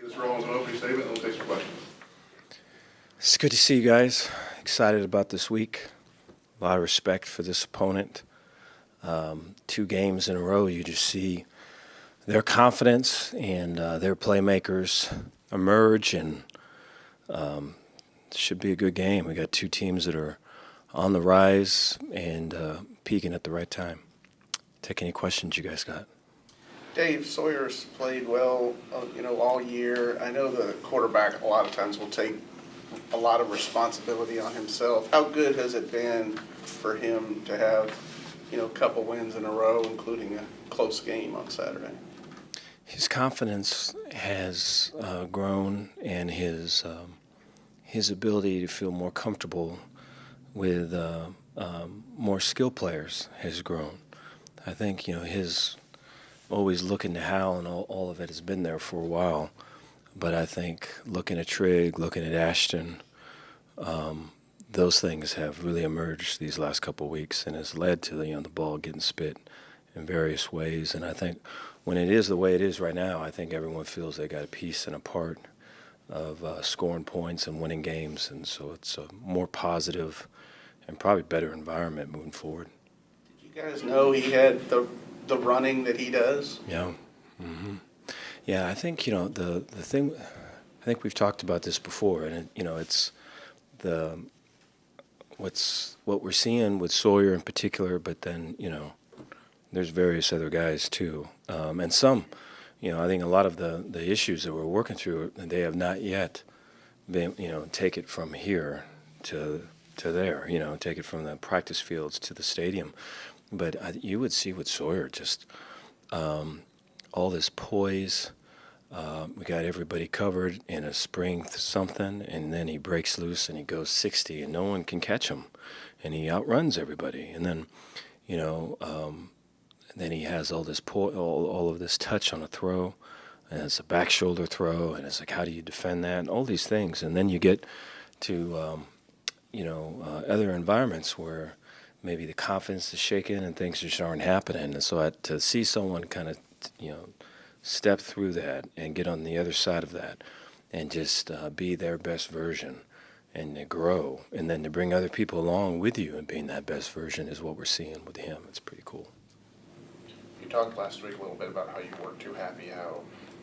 This role as an opening statement, and we'll take some questions. It's good to see you guys. Excited about this week. A lot of respect for this opponent. 2 games in a row, you just see their confidence and their playmakers emerge, and it should be a good game. We got 2 teams that are on the rise and peaking at the right time. Take any questions you guys got. Dave Sawyer's played well, all year. I know the quarterback a lot of times will take a lot of responsibility on himself. How good has it been for him to have, a couple wins in a row, including a close game on Saturday? His confidence has grown, and his ability to feel more comfortable with more skilled players has grown. I think his always looking to Hal, and all of it has been there for a while. But I think looking at Trigg, looking at Ashton, those things have really emerged these last couple of weeks, and has led to the ball getting spit in various ways. And I think when it is the way it is right now, I think everyone feels they got a piece and a part of scoring points and winning games, and so it's a more positive and probably better environment moving forward. Did you guys know he had the running that he does? Yeah. Mm-hmm. Yeah, I think the thing. I think we've talked about this before, and it's what we're seeing with Sawyer in particular, but then there's various other guys too, and some. I think a lot of the issues that we're working through, they have not yet been take it from here to there. Take it from the practice fields to the stadium. But you would see with Sawyer just all this poise. We got everybody covered in a spring something, and then he breaks loose and he goes 60, and no one can catch him, and he outruns everybody. And then, then he has all this all of this touch on a throw, and it's a back shoulder throw, and it's like, how do you defend that? And all these things, and then you get to other environments where maybe the confidence is shaken and things just aren't happening. And so to see someone kind of, step through that and get on the other side of that and just be their best version and to grow, and then to bring other people along with you and being that best version is what we're seeing with him. It's pretty cool. You talked last week a little bit about how you weren't too happy how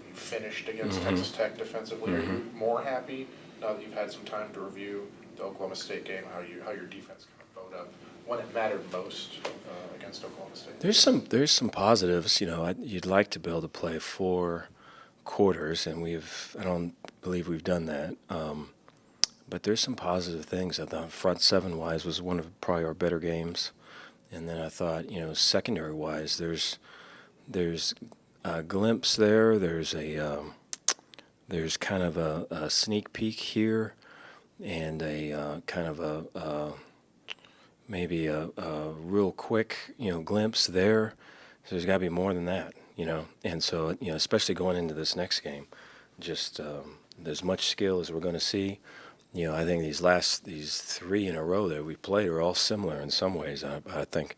you finished against Texas Tech defensively. Are you more happy now that you've had some time to review the Oklahoma State game, how your defense kind of bowed up when it mattered most against Oklahoma State? There's some positives. You'd like to be able to play 4 quarters, and I don't believe we've done that. But there's some positive things. I thought front 7-wise was one of probably our better games, and then I thought secondary-wise there's a glimpse there. There's kind of a sneak peek here, and a kind of maybe a real quick, glimpse there. So there's got to be more than that, And so, especially going into this next game, just as much skill as we're going to see. I think these 3 in a row that we played are all similar in some ways. I think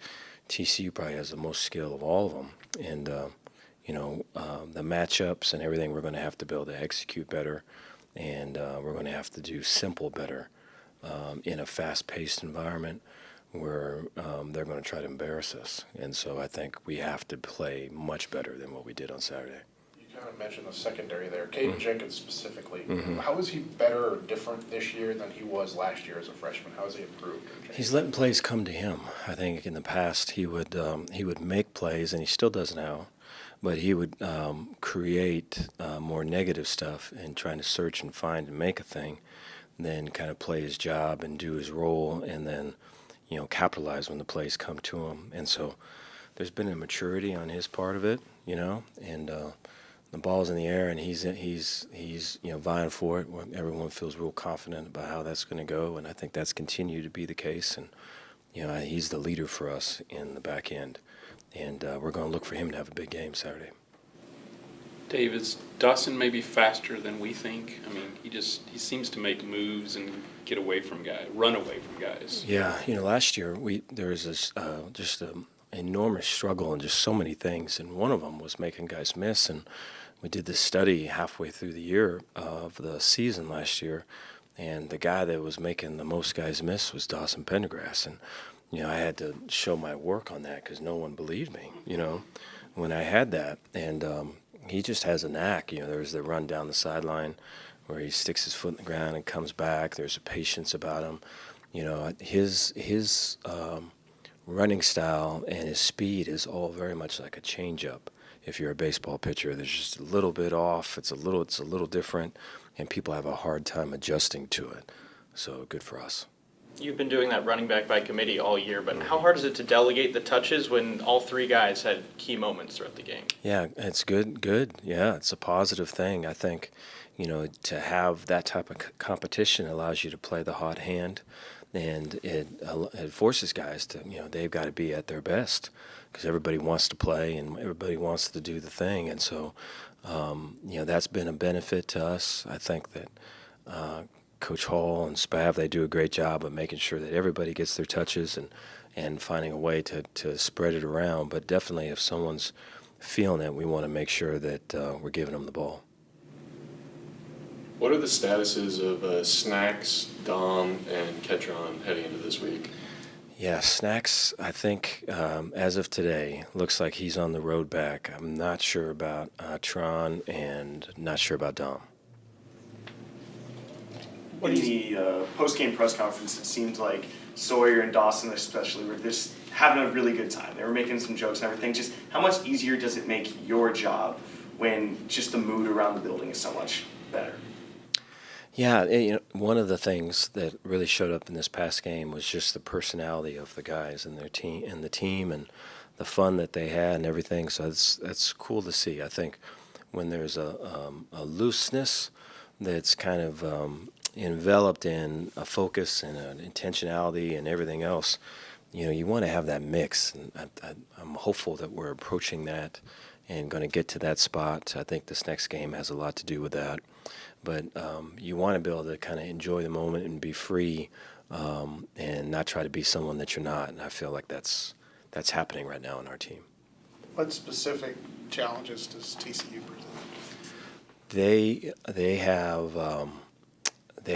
TCU probably has the most skill of all of them, and the matchups and everything we're going to have to be able to execute better, and we're going to have to do simple better in a fast-paced environment where they're going to try to embarrass us. And so I think we have to play much better than what we did on Saturday. You kind of mentioned the secondary there. Caden Jenkins specifically. How is he better or different this year than he was last year as a freshman? How has he improved? He's letting plays come to him. I think in the past he would make plays, and he still does now, but he would create more negative stuff and trying to search and find and make a thing, then kind of play his job and do his role, and then capitalize when the plays come to him. And so there's been a maturity on his part of it, and the ball's in the air, and he's vying for it. Everyone feels real confident about how that's going to go, and I think that's continued to be the case. And he's the leader for us in the back end, and we're going to look for him to have a big game Saturday. Dave, is Dawson maybe faster than we think? I mean, he seems to make moves and get away from guys, run away from guys. Yeah, last year there was this just an enormous struggle and just so many things, and one of them was making guys miss, and we did this study halfway through the year of the season last year, and the guy that was making the most guys miss was Dawson Pendergrass. And, I had to show my work on that because no one believed me, when I had that. And he just has a knack. There's the run down the sideline where he sticks his foot in the ground and comes back. There's a patience about him. His running style and his speed is all very much like a changeup. If you're a baseball pitcher, there's just a little bit off. It's a little different, and people have a hard time adjusting to it. So good for us. You've been doing that running back by committee all year, but how hard is it to delegate the touches when all three guys had key moments throughout the game? Yeah, it's good. Yeah, it's a positive thing. I think, to have that type of competition allows you to play the hot hand, and it forces guys to, they've got to be at their best because everybody wants to play and everybody wants to do the thing. And so, that's been a benefit to us. I think that Coach Hall and Spav, they do a great job of making sure that everybody gets their touches and finding a way to spread it around. But definitely if someone's feeling it, we want to make sure that we're giving them the ball. What are the statuses of Snacks, Dom, and Ketron heading into this week? Yeah, Snacks, I think, as of today, looks like he's on the road back. I'm not sure about Tron and not sure about Dom. In the post-game press conference, it seemed like Sawyer and Dawson especially were just having a really good time. They were making some jokes and everything. Just how much easier does it make your job when just the mood around the building is so much better? Yeah, one of the things that really showed up in this past game was just the personality of the guys and their team and the team and the fun that they had and everything. So that's cool to see. I think when there's a looseness that's kind of enveloped in a focus and an intentionality and everything else, you want to have that mix. And I'm hopeful that we're approaching that and going to get to that spot. I think this next game has a lot to do with that. But you want to be able to kind of enjoy the moment and be free and not try to be someone that you're not. And I feel like that's happening right now in our team. What specific challenges does TCU present? They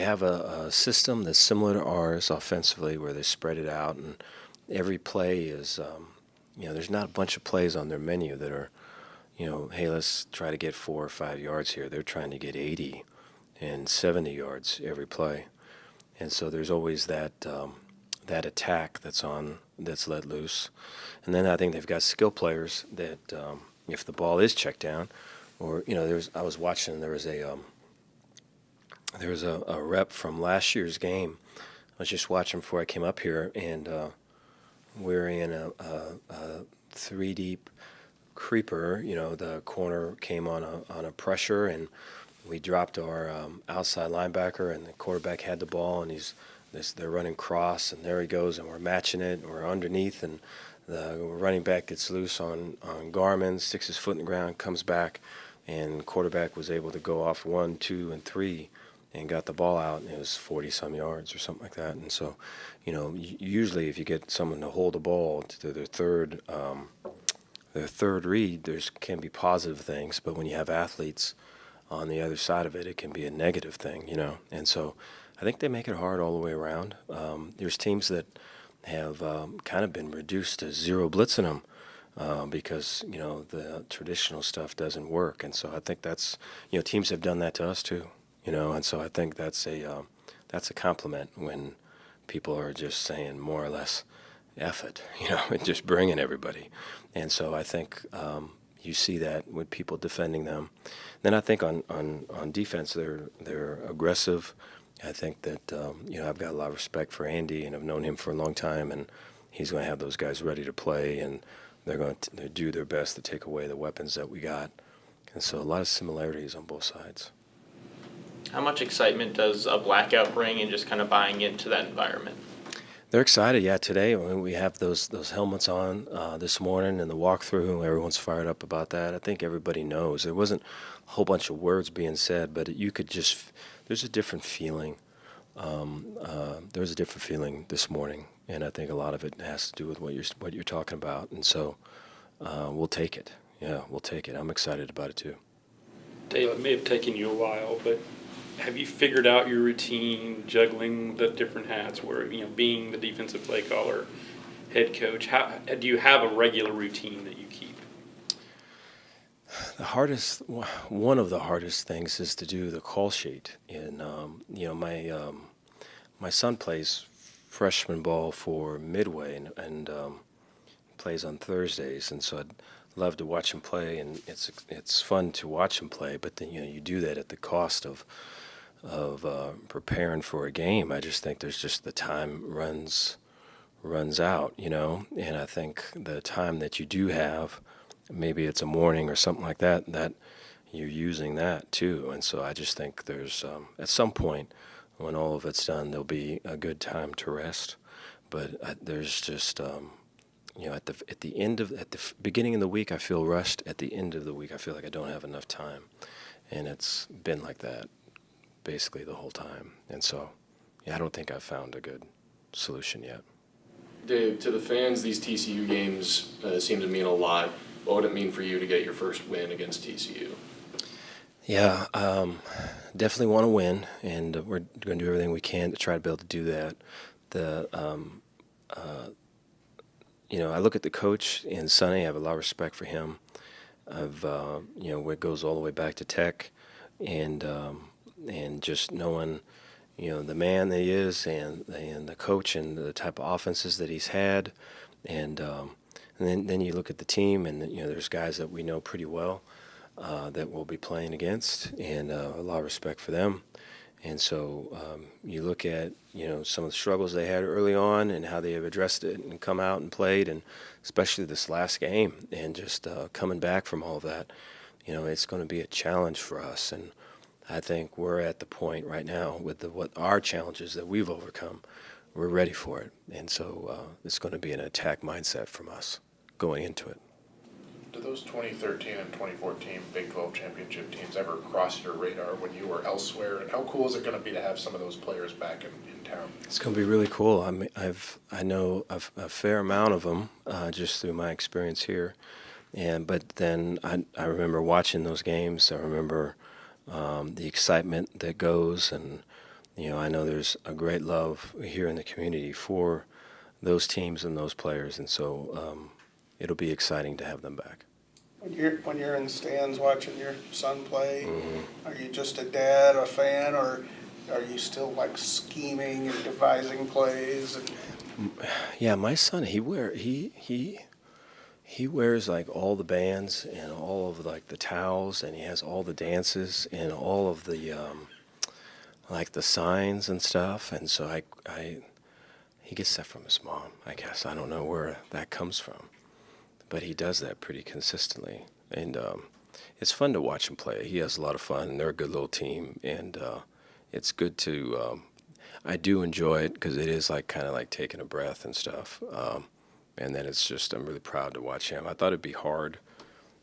have a system that's similar to ours offensively, where they spread it out, and every play is, there's not a bunch of plays on their menu that are, hey, let's try to get 4 or 5 yards here. They're trying to get 80 and 70 yards every play, and so there's always that attack that's let loose, and then I think they've got skill players that if the ball is checked down, or I was watching, there was a rep from last year's game. I was just watching before I came up here, and we're in a 3-deep creeper. The corner came on a pressure, and we dropped our outside linebacker, and the quarterback had the ball, and they're running cross, and there he goes, and we're matching it. We're underneath, and the running back gets loose on Garmin, sticks his foot in the ground, comes back, and the quarterback was able to go off 1, 2, and 3. And got the ball out, and it was 40-some yards or something like that. And so, usually if you get someone to hold the ball to their third read, can be positive things. But when you have athletes on the other side of it, it can be a negative thing, And so I think they make it hard all the way around. There's teams that have kind of been reduced to zero blitzing them because, the traditional stuff doesn't work. And so I think that's, teams have done that to us too. And so I think that's a compliment when people are just saying more or less, F it, and just bringing everybody. And so I think you see that with people defending them. Then I think on defense, they're aggressive. I think that, I've got a lot of respect for Andy, and I've known him for a long time, and he's going to have those guys ready to play, and they're going to do their best to take away the weapons that we got. And so a lot of similarities on both sides. How much excitement does a Blackout bring and just kind of buying into that environment? They're excited, yeah. Today, we have those helmets on this morning in the walkthrough. Everyone's fired up about that. I think everybody knows. There wasn't a whole bunch of words being said, but you could just – there's a different feeling. There's a different feeling this morning, and I think a lot of it has to do with what you're talking about. And so we'll take it. Yeah, we'll take it. I'm excited about it too. Dave, it may have taken you a while, but have you figured out your routine, juggling the different hats, where, being the defensive play caller, head coach? How do you have a regular routine that you keep? One of the hardest things is to do the call sheet. And my son plays freshman ball for Midway and plays on Thursdays, and so I'd love to watch him play, and it's fun to watch him play. But then you do that at the cost of preparing for a game. I just think there's just the time runs out, and I think the time that you do have, maybe it's a morning or something like that, that you're using that too. And so I just think there's at some point when all of it's done, there'll be a good time to rest. But there's just at the beginning of the week I feel rushed. At the end of the week I feel like I don't have enough time, and it's been like that basically the whole time. And so I don't think I've found a good solution yet. Dave, to the fans, these TCU games seem to mean a lot. What would it mean for you to get your first win against TCU? Yeah, definitely want to win, and we're going to do everything we can to try to be able to do that. I look at the coach in Sonny. I have a lot of respect for him. It goes all the way back to Tech, and just knowing, the man that he is, and the coach, and the type of offenses that he's had, and then you look at the team, and there's guys that we know pretty well that we'll be playing against, and a lot of respect for them. And so you look at some of the struggles they had early on and how they have addressed it and come out and played, and especially this last game, and just coming back from all of that, it's going to be a challenge for us. And I think we're at the point right now with what our challenges that we've overcome, we're ready for it. And so it's going to be an attack mindset from us going into it. Did those 2013 and 2014 Big 12 championship teams ever cross your radar when you were elsewhere? And how cool is it going to be to have some of those players back in town? It's going to be really cool. I know a fair amount of them just through my experience here, but then I remember watching those games. I remember the excitement that goes, and I know there's a great love here in the community for those teams and those players, and so it'll be exciting to have them back. When you're in the stands watching your son play, Mm-hmm. are you just a dad, a fan, or are you still like scheming and devising plays? Yeah, my son, he wears like all the bands and all of like the towels, and he has all the dances and all of the like the signs and stuff. And so he gets that from his mom, I guess. I don't know where that comes from, but he does that pretty consistently, and it's fun to watch him play. He has a lot of fun, and they're a good little team, and it's good to. I do enjoy it because it is like kind of like taking a breath and stuff. And then it's just, I'm really proud to watch him. I thought it'd be hard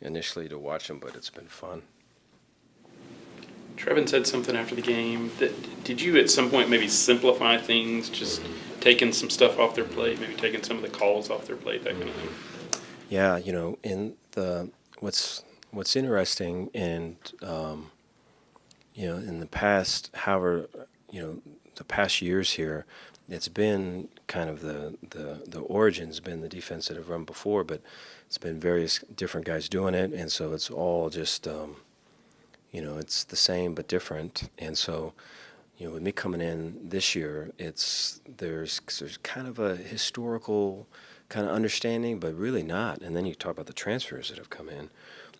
initially to watch him, but it's been fun. Trevon said something after the game. Did you at some point maybe simplify things, just taking some stuff off their plate, maybe taking some of the calls off their plate, that kind of thing? Yeah, in what's interesting, and in the past, however, the past years here, it's been kind of the origin's been the defense that have run before, but it's been various different guys doing it, and so it's all just it's the same but different. And so with me coming in this year, there's kind of a historical kind of understanding, but really not. And then you talk about the transfers that have come in,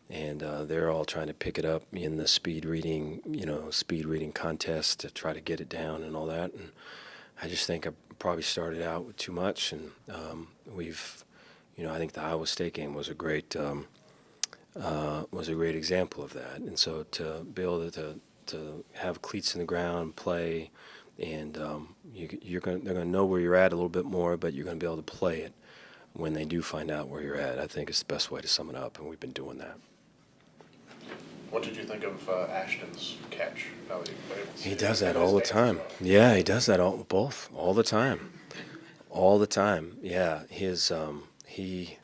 and they're all trying to pick it up in the speed reading contest to try to get it down and all that. And I just think I probably started out with too much, and I think the Iowa State game was a great example of that. And so to be able to have cleats in the ground, play, and they're going to know where you're at a little bit more, but you're going to be able to play it when they do find out where you're at. I think it's the best way to sum it up, and we've been doing that. What did you think of Ashton's catch? He does that all the time. Yeah, he does that all the time. All the time. Yeah, he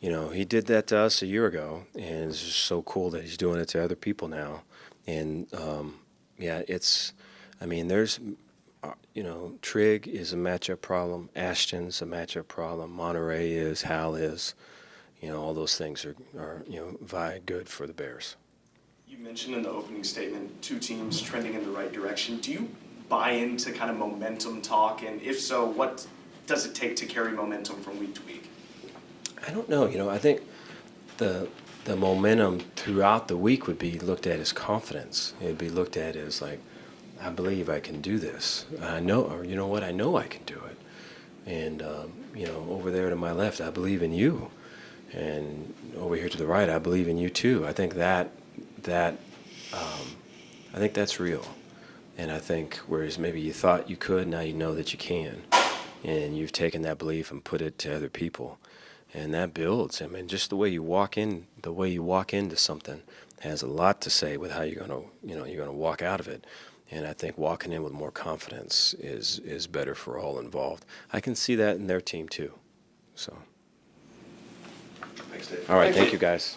you know, he did that to us a year ago, and it's just so cool that he's doing it to other people now. And yeah, I mean, you know, Trigg is a matchup problem, Ashton's a matchup problem, Monterey is, Hal is, you know, all those things are you know, vie good for the Bears. You mentioned in the opening statement 2 teams trending in the right direction. Do you buy into kind of momentum talk? And if so, what does it take to carry momentum from week to week? I don't know. You know, I think the momentum throughout the week would be looked at as confidence. It'd be looked at as like, I believe I can do this. I know, or you know what? I know I can do it. And you know, over there to my left, I believe in you. And over here to the right, I believe in you too. I think I think that's real. And I think whereas maybe you thought you could, now you know that you can. And you've taken that belief and put it to other people. And that builds. I mean, just the way you walk into something has a lot to say with how you're gonna walk out of it. And I think walking in with more confidence is better for all involved. I can see that in their team too. So. Thanks, Dave. All right, thank you guys.